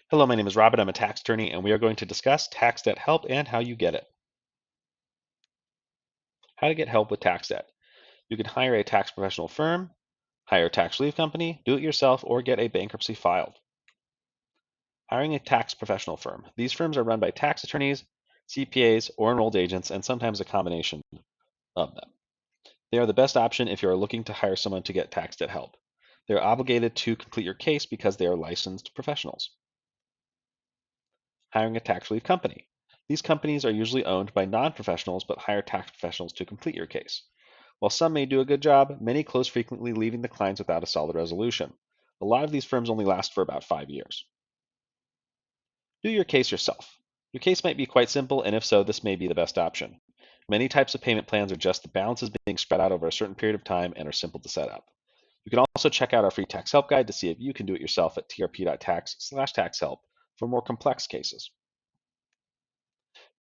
Hello, my name is Robert. I'm a tax attorney, and we are going to discuss tax debt help and how you get it. How to get help with tax debt. You can hire a tax professional firm, hire a tax relief company, do it yourself, or get a bankruptcy filed. Hiring a tax professional firm. These firms are run by tax attorneys, CPAs, or enrolled agents, and sometimes a combination of them. They are the best option if you are looking to hire someone to get tax debt help. They are obligated to complete your case because they are licensed professionals. Hiring a tax relief company. These companies are usually owned by non-professionals but hire tax professionals to complete your case. While some may do a good job, many close frequently, leaving the clients without a solid resolution. A lot of these firms only last for about 5 years. Do your case yourself. Your case might be quite simple, and if so, this may be the best option. Many types of payment plans are just the balances being spread out over a certain period of time and are simple to set up. You can also check out our free tax help guide to see if you can do it yourself at trp.tax/taxhelp for more complex cases.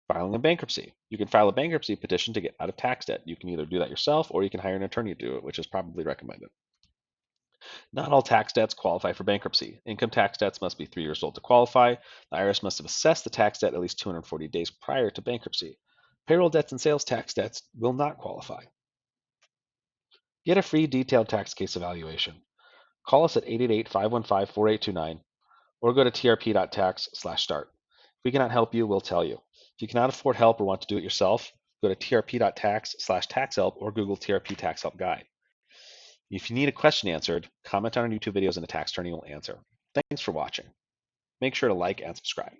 Filing a bankruptcy. You can file a bankruptcy petition to get out of tax debt. You can either do that yourself or you can hire an attorney to do it, which is probably recommended. Not all tax debts qualify for bankruptcy. Income tax debts must be 3 years old to qualify. The IRS must have assessed the tax debt at least 240 days prior to bankruptcy. Payroll debts and sales tax debts will not qualify. Get a free detailed tax case evaluation. Call us at 888-515-4829 or go to trp.tax/start. If we cannot help you, we'll tell you. If you cannot afford help or want to do it yourself, go to trp.tax/taxhelp or Google TRP Tax Help Guide. If you need a question answered, comment on our YouTube videos and a tax attorney will answer. Thanks for watching. Make sure to like and subscribe.